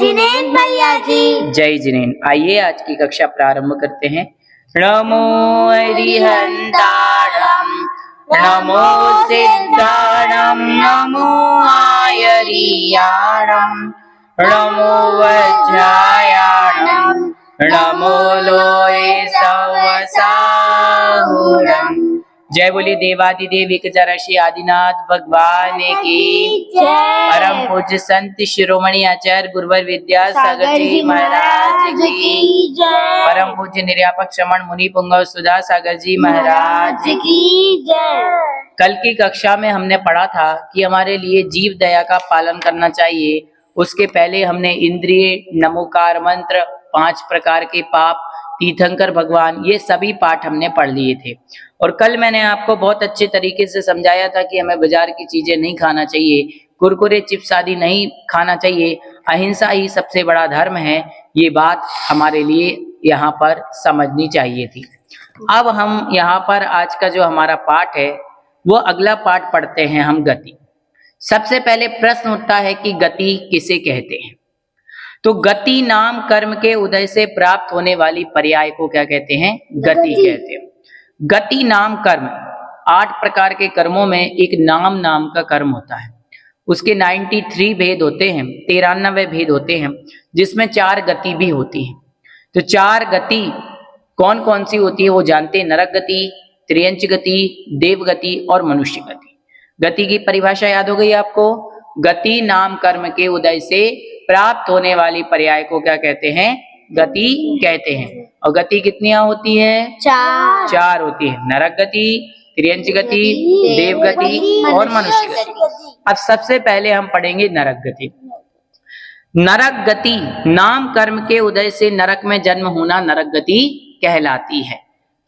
जिनेन भैया जी। जय जिनेन। आइए आज की कक्षा प्रारंभ करते हैं। नमो अरिहंताणं, नमो सिद्धाणं, नमो आयरियाणं, नमो वज्रायाणं, नमो लोये सवसाहुरम्। जय बोली देवादिदेव एकचरशी आदिनाथ भगवान की जय। परम पूज्य संत शिरोमणि आचार्य गुरुवर विद्यासागर जी महाराज की जय। परम पूज्य निर्यापक श्रमण मुनि पुंगव सुधा सागर जी महाराज की जय। कल की कक्षा में हमने पढ़ा था कि हमारे लिए जीव दया का पालन करना चाहिए। उसके पहले हमने इंद्रिय, नमोकार मंत्र, 5 प्रकार के पाप, तीर्थंकर भगवान, ये सभी पाठ हमने पढ़ लिए थे। और कल मैंने आपको बहुत अच्छे तरीके से समझाया था कि हमें बाजार की चीजें नहीं खाना चाहिए, कुरकुरे चिप्स आदि नहीं खाना चाहिए, अहिंसा ही सबसे बड़ा धर्म है। ये बात हमारे लिए यहाँ पर समझनी चाहिए थी। अब हम यहाँ पर आज का जो हमारा पाठ है वो अगला पाठ पढ़ते हैं हम, गति। सबसे पहले प्रश्न उठता है कि गति किसे कहते हैं। तो गति नाम कर्म के उदय से प्राप्त होने वाली पर्याय को क्या कहते हैं? गति कहते हैं। गति नाम कर्म, 8 प्रकार के कर्मों में एक नाम नाम का कर्म होता है। उसके 93 भेद होते हैं, 93 भेद होते हैं, जिसमें 4 गति भी होती है। तो 4 गति कौन कौन सी होती है वो जानते हैं। नरक गति, त्रियंच गति, देव गति और मनुष्य गति। गति की परिभाषा याद हो गई आपको? गति नाम कर्म के उदय से प्राप्त होने वाली पर्याय को क्या कहते हैं? गति कहते हैं। और गति कितनियां होती है? 4 होती है। नरक गति, त्रियंच गति, देव गति और मनुष्य गति। अब सबसे पहले हम पढ़ेंगे नरक गति। नरक गति नाम कर्म के उदय से नरक में जन्म होना नरक गति कहलाती है।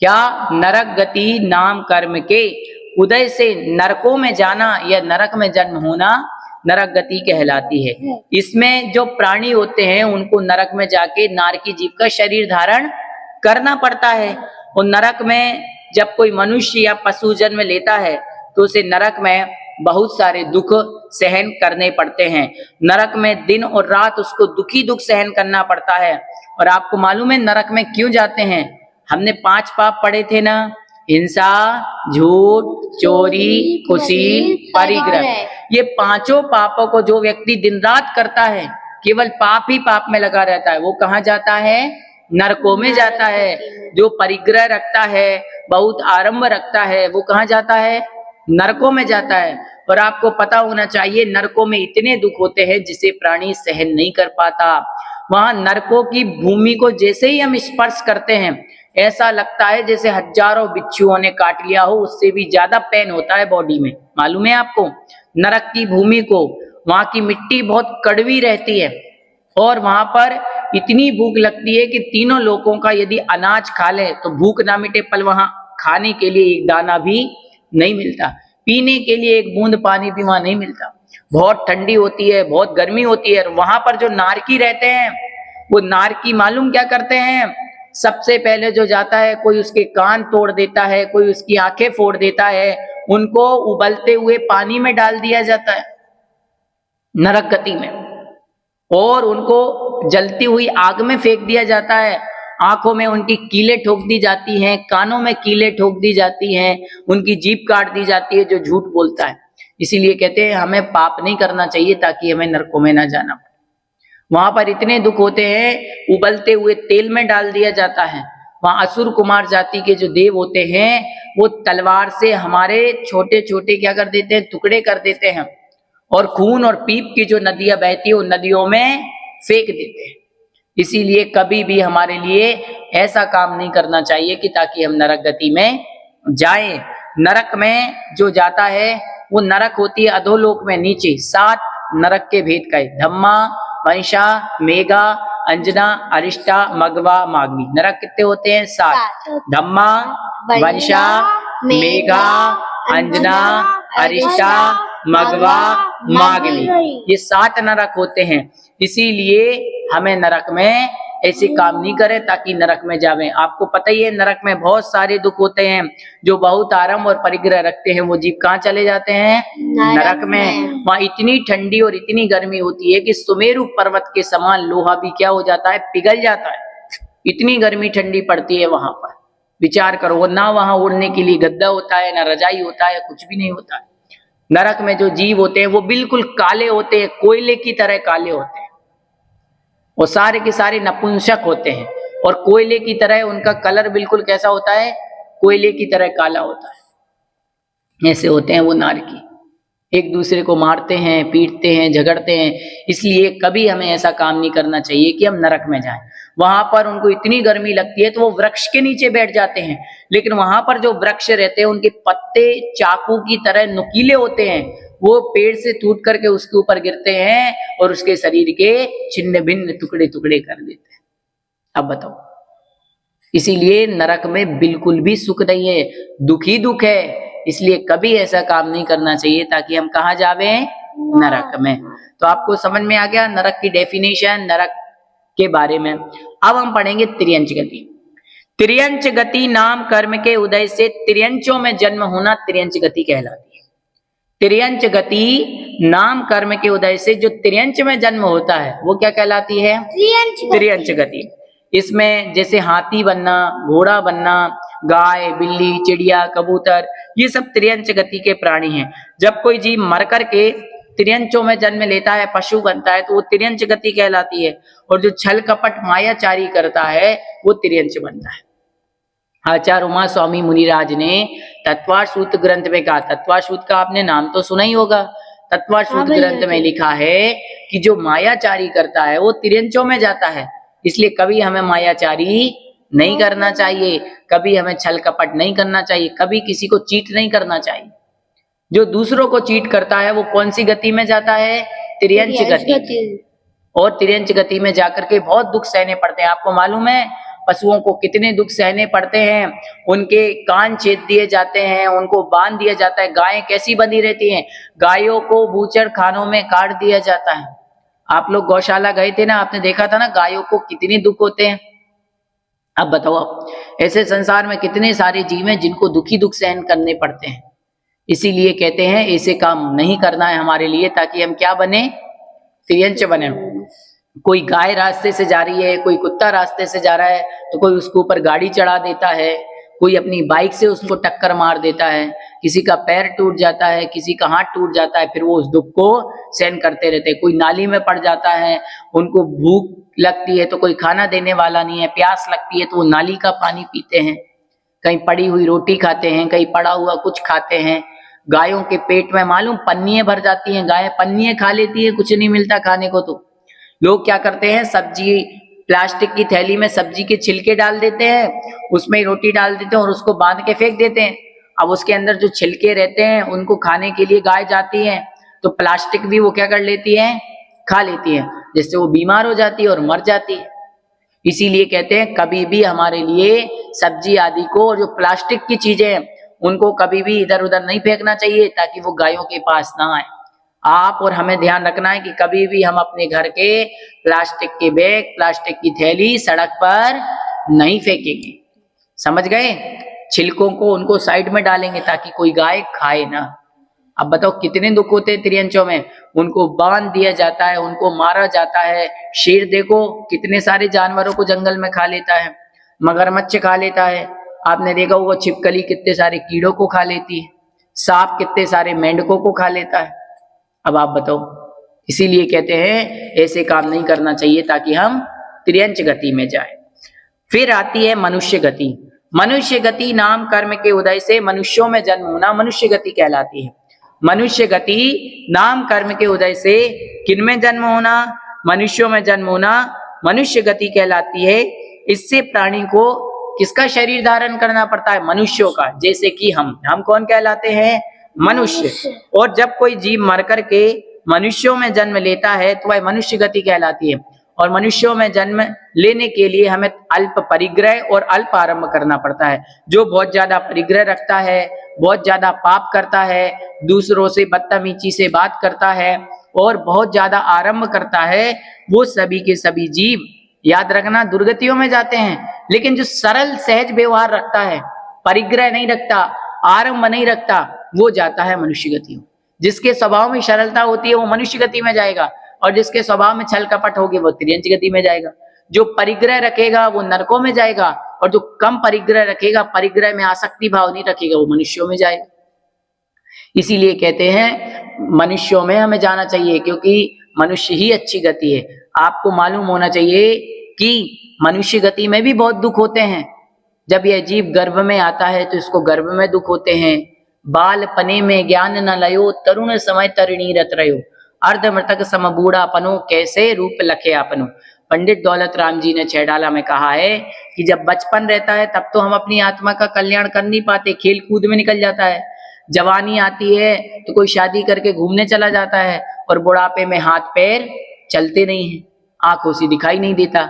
क्या? नरक गति नाम कर्म के उदय से नरकों में जाना या नरक में जन्म होना नरक गति कहलाती है। इसमें जो प्राणी होते हैं उनको नरक में जाके नारकी जीव का शरीर धारण करना पड़ता है। और नरक में जब कोई मनुष्य या पशु जन्म लेता है तो उसे नरक में बहुत सारे दुख सहन करने पड़ते हैं। नरक में दिन और रात उसको दुखी दुख सहन करना पड़ता है। और आपको मालूम है नरक में क्यों जाते हैं? हमने 5 पाप पढ़े थे ना, हिंसा, झूठ, चोरी, कुशील, परिग्रह। ये 5 पापों को जो व्यक्ति दिन रात करता है, केवल पाप ही पाप में लगा रहता है, वो कहाँ जाता है? नरकों में जाता है। जो परिग्रह रखता है, बहुत आरंभ रखता है, वो कहाँ जाता है? नरकों में जाता है। और आपको पता होना चाहिए नरकों में इतने दुख होते हैं जिसे प्राणी सहन नहीं कर पाता। वहां नरकों की भूमि को जैसे ही हम स्पर्श करते हैं ऐसा लगता है जैसे हजारों बिच्छुओं ने काट लिया हो, उससे भी ज्यादा पेन होता है बॉडी में। मालूम है आपको? नरक की भूमि को, वहां की मिट्टी बहुत कड़वी रहती है और वहां पर इतनी भूख लगती है कि तीनों लोगों का यदि अनाज खा ले तो भूख ना मिटे, पर वहां खाने के लिए एक दाना भी नहीं मिलता, पीने के लिए एक बूंद पानी भी वहां नहीं मिलता। बहुत ठंडी होती है, बहुत गर्मी होती है। वहां पर जो नारकी रहते हैं वो नारकी मालूम क्या करते हैं? सबसे पहले जो जाता है कोई उसके कान तोड़ देता है, कोई उसकी आंखें फोड़ देता है, उनको उबलते हुए पानी में डाल दिया जाता है नरक गति में, और उनको जलती हुई आग में फेंक दिया जाता है। आंखों में उनकी कीलें ठोक दी जाती हैं, कानों में कीलें ठोक दी जाती हैं, उनकी जीभ काट दी जाती है जो झूठ बोलता है। इसीलिए कहते हैं हमें पाप नहीं करना चाहिए ताकि हमें नरकों में ना जाना पड़े। वहां पर इतने दुख होते हैं, उबलते हुए तेल में डाल दिया जाता है। वहां असुर कुमार जाति के जो देव होते हैं वो तलवार से हमारे छोटे छोटे क्या कर देते हैं? टुकड़े कर देते हैं, और खून और पीप की जो नदियां बहती है उन नदियों में फेंक देते हैं। इसीलिए कभी भी हमारे लिए ऐसा काम नहीं करना चाहिए कि ताकि हम नरक गति में जाएं। नरक में जो जाता है वो नरक होती है अधोलोक में नीचे। 7 नरक के भेद का है, धम्मा, वंशा, मेघा, अंजना, अरिष्टा, मगवा, मागवी। नरक कितने होते हैं? 7। धम्मा, वंशा, मेघा, अंजना, अरिष्टा, मगवा, मागवी, ये 7 नरक होते हैं। इसीलिए हमें नरक में ऐसे काम नहीं करें ताकि नरक में जावें। आपको पता ही है नरक में बहुत सारे दुख होते हैं। जो बहुत आराम और परिग्रह रखते हैं वो जीव कहाँ चले जाते हैं? नरक में। वहां इतनी ठंडी और इतनी गर्मी होती है कि सुमेरु पर्वत के समान लोहा भी क्या हो जाता है? पिघल जाता है। इतनी गर्मी ठंडी पड़ती है वहां पर, विचार करो। वो ना वहां उड़ने के लिए गद्दा होता है, ना रजाई होता है, कुछ भी नहीं होता है। नरक में जो जीव होते हैं वो बिल्कुल काले होते हैं, कोयले की तरह काले होते हैं। वो सारे के सारे नपुंसक होते हैं और कोयले की तरह उनका कलर बिल्कुल कैसा होता है? कोयले की तरह काला होता है। ऐसे होते हैं वो नारकी, एक दूसरे को मारते हैं, पीटते हैं, झगड़ते हैं। इसलिए कभी हमें ऐसा काम नहीं करना चाहिए कि हम नरक में जाएं। वहां पर उनको इतनी गर्मी लगती है तो वो वृक्ष के नीचे बैठ जाते हैं, लेकिन वहां पर जो वृक्ष रहते हैं उनके पत्ते चाकू की तरह नुकीले होते हैं। वो पेड़ से टूट करके उसके ऊपर गिरते हैं और उसके शरीर के छिन्न भिन्न टुकड़े टुकड़े कर देते हैं। अब बताओ, इसीलिए नरक में बिल्कुल भी सुख नहीं है, दुख ही दुख है। इसलिए कभी ऐसा काम नहीं करना चाहिए ताकि हम कहाँ जावे? नरक में। तो आपको समझ में आ गया नरक की डेफिनेशन, नरक के बारे में। अब हम पढ़ेंगे त्रियंच गति। त्रियंच गति नाम कर्म के उदय से त्रियंचों में जन्म होना त्रियंच गति कहलाती है। त्रियंच गति नाम कर्म के उदय से जो त्रियंच में जन्म होता है वो क्या कहलाती है? त्रियंच गति। इसमें जैसे हाथी बनना, घोड़ा बनना, गाय, बिल्ली, चिड़िया, कबूतर, ये सब त्रियंच गति के प्राणी हैं। जब कोई जीव मर करके त्रियंचों में जन्म लेता है, पशु बनता है, तो वो त्रियंच गति कहलाती है। और जो छल कपट मायाचारी करता है वो त्रियंच बनता है। आचार्य उमा स्वामी मुनिराज ने तत्वार सूत्र ग्रंथ में कहा, तत्वार सूत्र का आपने नाम तो सुना ही होगा। तत्वार सूत्र ग्रंथ में लिखा है कि जो मायाचारी करता है वो त्रियंचों में जाता है। इसलिए कभी हमें मायाचारी नहीं करना चाहिए, कभी हमें छल कपट नहीं करना चाहिए, कभी किसी को चीट नहीं करना चाहिए। जो दूसरों को चीट करता है वो कौन सी गति में जाता है? त्रियंच गति। और त्रियंच गति में जाकर के बहुत दुख सहने पड़ते हैं। आपको मालूम है पशुओं को कितने दुख सहने पड़ते हैं? उनके कान छेद दिए जाते हैं, उनको बांध दिया जाता है। गायें कैसी बंधी रहती हैं? गायों को बूचड़ खानों में काट दिया जाता है। आप लोग गौशाला गए थे ना, आपने देखा था ना गायों को कितने दुख होते हैं। अब बताओ, ऐसे संसार में कितने सारे जीव हैं जिनको दुखी दुख सहन करने पड़ते हैं। इसीलिए कहते हैं ऐसे काम नहीं करना है हमारे लिए, ताकि हम क्या बने? त्रियंच बने। कोई गाय रास्ते से जा रही है, कोई कुत्ता रास्ते से जा रहा है, तो कोई उसके ऊपर गाड़ी चढ़ा देता है, कोई अपनी बाइक से उसको टक्कर मार देता है, किसी का पैर टूट जाता है, किसी का हाथ टूट जाता है, फिर वो उस दुख को सहन करते रहते हैं। कोई नाली में पड़ जाता है, उनको भूख लगती है तो कोई खाना देने वाला नहीं है, प्यास लगती है तो वो नाली का पानी पीते हैं, कहीं पड़ी हुई रोटी खाते हैं, कहीं पड़ा हुआ कुछ खाते हैं। गायों के पेट में मालूम पन्नियां भर जाती हैं, गायें पन्नियां खा लेती है, कुछ नहीं मिलता खाने को। तो लोग क्या करते हैं, सब्जी प्लास्टिक की थैली में सब्जी के छिलके डाल देते हैं, उसमें रोटी डाल देते हैं और उसको बांध के फेंक देते हैं। अब उसके अंदर जो छिलके रहते हैं उनको खाने के लिए गाय जाती है तो प्लास्टिक भी वो क्या कर लेती है? खा लेती है, जिससे वो बीमार हो जाती है और मर जाती है। इसीलिए कहते हैं कभी भी हमारे लिए सब्जी आदि को और जो प्लास्टिक की चीजें हैं उनको कभी भी इधर उधर नहीं फेंकना चाहिए, ताकि वो गायों के पास ना आए। आप और हमें ध्यान रखना है कि कभी भी हम अपने घर के प्लास्टिक के बैग, प्लास्टिक की थैली सड़क पर नहीं फेंकेंगे, समझ गए? छिलकों को उनको साइड में डालेंगे ताकि कोई गाय खाए ना। अब बताओ कितने दुख होते हैं त्रियंचों में। उनको बांध दिया जाता है, उनको मारा जाता है। शेर देखो कितने सारे जानवरों को जंगल में खा लेता है, मगरमच्छ खा लेता है, आपने देखा होगा छिपकली कितने सारे कीड़ों को खा लेती है, सांप कितने सारे मेंढकों को खा लेता है। अब आप बताओ, इसीलिए कहते हैं ऐसे काम नहीं करना चाहिए ताकि हम त्रियंच गति में जाए। फिर आती है मनुष्य गति। मनुष्य गति नाम कर्म के उदय से मनुष्यों में जन्म होना मनुष्य गति कहलाती है। मनुष्य गति नाम कर्म के उदय से किनमें जन्म होना? मनुष्यों में जन्म होना मनुष्य गति कहलाती है। इससे प्राणी को किसका शरीर धारण करना पड़ता है? मनुष्यों का। जैसे कि हम कौन कहलाते हैं? मनुष्य। और जब कोई जीव मर करके मनुष्यों में जन्म लेता है तो वह मनुष्य गति कहलाती है। और मनुष्यों में जन्म लेने के लिए हमें अल्प परिग्रह और अल्प आरंभ करना पड़ता है। जो बहुत ज्यादा परिग्रह रखता है, बहुत ज्यादा पाप करता है, दूसरों से बदतमीजी से बात करता है और बहुत ज्यादा आरंभ करता है, वो सभी के सभी जीव याद रखना, दुर्गतियों में जाते हैं। लेकिन जो सरल सहज व्यवहार रखता है, परिग्रह नहीं रखता, आरंभ नहीं रखता, वो जाता है मनुष्य गतियों। जिसके स्वभाव में सरलता होती है वो मनुष्य गति में जाएगा, और जिसके स्वभाव में छल कपट होगी वो तिर्यंच गति में जाएगा। जो परिग्रह रखेगा वो नरकों में जाएगा, और जो कम परिग्रह रखेगा, परिग्रह में आसक्ति भाव नहीं रखेगा, वो मनुष्यों में जाएगा। इसीलिए कहते हैं मनुष्यों में हमें जाना चाहिए, क्योंकि मनुष्य ही अच्छी गति है। आपको मालूम होना चाहिए कि मनुष्य गति में भी बहुत दुख होते हैं। जब यह जीव गर्भ में आता है तो इसको गर्भ में दुख होते हैं। बाल पने में ज्ञान न लयो, तरुण समय तरिणी रत रयो, अर्ध मृतक सम बूढ़ा पनो, कैसे रूप लखे आपनो। पंडित दौलत राम जी ने छैडाला में कहा है कि जब बचपन रहता है तब तो हम अपनी आत्मा का कल्याण कर नहीं पाते, खेल कूद में निकल जाता है। जवानी आती है तो कोई शादी करके घूमने चला जाता है, और बुढ़ापे में हाथ पैर चलते नहीं है, आंखों से दिखाई नहीं देता।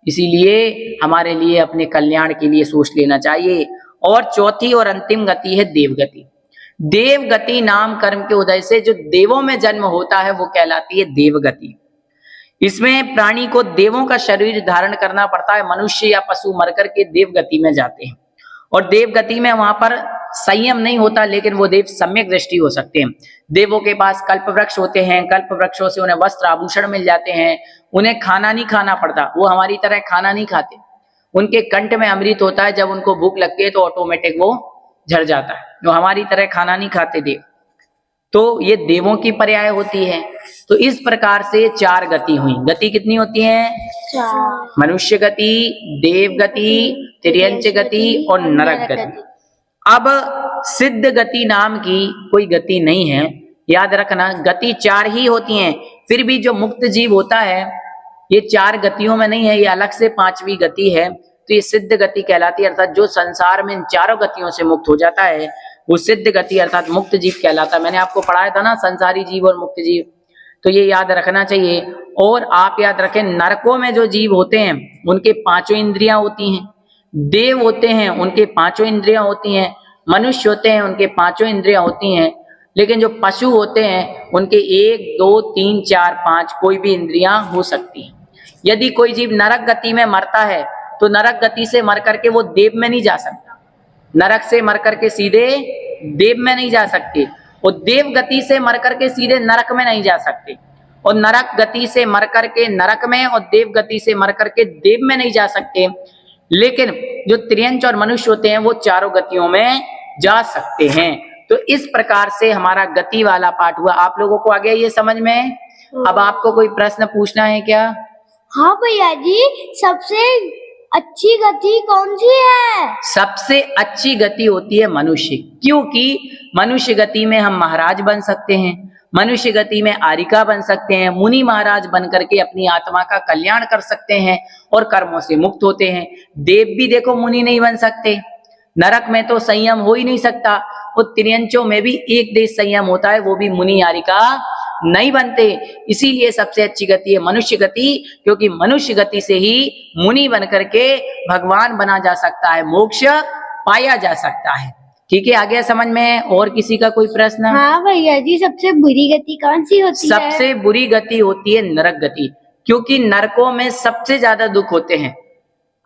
इसीलिए हमारे लिए अपने कल्याण के लिए सोच लेना चाहिए। और चौथी और अंतिम गति है देवगति। देवगति नाम कर्म के उदय से जो देवों में जन्म होता है वो कहलाती है देवगति। इसमें प्राणी को देवों का शरीर धारण करना पड़ता है। मनुष्य या पशु मर करके देवगति में जाते हैं, और देवगति में वहां पर संयम नहीं होता, लेकिन वो देव सम्यक दृष्टि हो सकते हैं। देवों के पास कल्प वृक्ष होते हैं, कल्प वृक्षों से उन्हें वस्त्र आभूषण मिल जाते हैं, उन्हें खाना नहीं खाना पड़ता, वो हमारी तरह खाना नहीं खाते। उनके कंठ में अमृत होता है, जब उनको भूख लगती है तो ऑटोमेटिक वो झड़ जाता है। वो हमारी तरह खाना नहीं खाते देव। तो ये देवों की पर्याय होती है। तो इस प्रकार से 4 गति हुई। गति कितनी होती है? 4। मनुष्य गति, देव गति, तिर्यंच गति और नरक गति। अब सिद्ध गति नाम की कोई गति नहीं है। याद रखना, गति 4 ही होती हैं। फिर भी जो मुक्त जीव होता है ये 4 गतियों में नहीं है, ये अलग से 5वीं गति है। तो ये सिद्ध गति कहलाती है, अर्थात जो संसार में इन 4 गतियों से मुक्त हो जाता है वो सिद्ध गति अर्थात मुक्त जीव कहलाता है। मैंने आपको पढ़ाया था ना, संसारी जीव और मुक्त जीव, तो ये याद रखना चाहिए। और आप याद रखें, नरकों में जो जीव होते हैं उनके 5 इंद्रियां होती हैं, देव होते हैं उनके 5 इंद्रियां होती हैं, मनुष्य होते हैं उनके 5 इंद्रियां होती हैं। लेकिन जो पशु होते हैं उनके 1, 2, 3, 4, 5 कोई भी इंद्रियां हो सकती हैं। यदि कोई जीव नरक गति में मरता है तो नरक गति से मर करके वो देव में नहीं जा सकता, नरक से मर करके सीधे देव में नहीं जा सकते, और देव गति से मर करके सीधे नरक में नहीं जा सकते, और नरक गति से मर करके नरक में और देव गति से मर करके देव में नहीं जा सकते। लेकिन जो तिर्यंच और मनुष्य होते हैं वो 4 गतियों में जा सकते हैं। तो इस प्रकार से हमारा गति वाला पाठ हुआ। आप लोगों को आ गया ये समझ में? अब आपको कोई प्रश्न पूछना है क्या? हाँ भैया जी, सबसे अच्छी गति कौन सी है? सबसे अच्छी गति होती है मनुष्य, क्योंकि मनुष्य गति में हम महाराज बन सकते हैं, मनुष्य गति में आरिका बन सकते हैं, मुनि महाराज बन करके अपनी आत्मा का कल्याण कर सकते हैं और कर्मों से मुक्त होते हैं। देव भी देखो मुनि नहीं बन सकते, नरक में तो संयम हो ही नहीं सकता, और तिर्यंचों में भी एक देश संयम होता है, वो भी मुनि आरिका नहीं बनते। इसीलिए सबसे अच्छी गति है मनुष्य गति, क्योंकि मनुष्य गति से ही मुनि बन करके भगवान बना जा सकता है, मोक्ष पाया जा सकता है। ठीक है, आ गया समझ में? और किसी का कोई प्रश्न? हाँ भैया जी, सबसे बुरी गति कौन सी होती है? सबसे बुरी गति होती है नरक गति, क्योंकि नरकों में सबसे ज्यादा दुख होते हैं।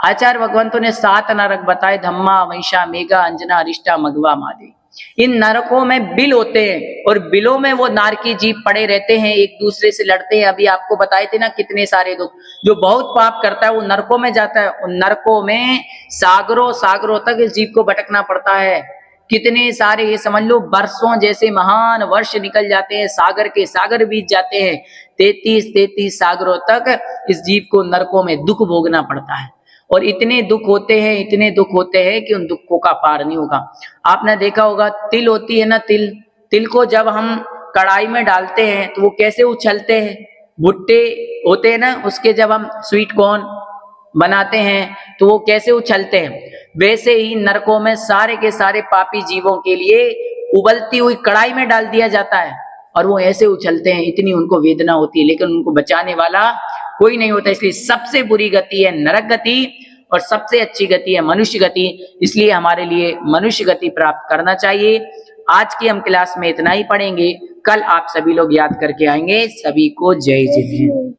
आचार्य भगवंतों ने 7 नरक बताए, धम्मा, महिषा, मेघा, अंजना, अरिष्टा, मघवा, मादे। इन नरकों में बिल होते हैं, और बिलों में वो नारकी जीव पड़े रहते हैं, एक दूसरे से लड़ते हैं। अभी आपको बताए थे ना कितने सारे दुख। जो बहुत पाप करता है वो नरकों में जाता है, उन नरकों में सागरों सागरों तक इस जीव को भटकना पड़ता है। कितने सारे, ये समझ लो वर्षों जैसे महान वर्ष निकल जाते हैं, सागर के सागर बीत जाते हैं, 33 सागरों तक इस जीव को नरकों में दुख भोगना पड़ता है। और इतने दुख होते हैं, इतने दुख होते हैं कि उन दुखों का पार नहीं होगा। आपने देखा होगा तिल होती है ना, तिल को जब हम कढ़ाई में डालते हैं तो वो कैसे उछलते हैं। भुट्टे होते हैं ना, उसके जब हम स्वीट कॉर्न बनाते हैं तो वो कैसे उछलते हैं। वैसे ही नरकों में सारे के सारे पापी जीवों के लिए उबलती हुई कढ़ाई में डाल दिया जाता है, और वो ऐसे उछलते हैं, इतनी उनको वेदना होती है, लेकिन उनको बचाने वाला कोई नहीं होता। इसलिए सबसे बुरी गति है नरक गति और सबसे अच्छी गति है मनुष्य गति। इसलिए हमारे लिए मनुष्य गति प्राप्त करना चाहिए। आज की हम क्लास में इतना ही पढ़ेंगे, कल आप सभी लोग याद करके आएंगे। सभी को जय जय।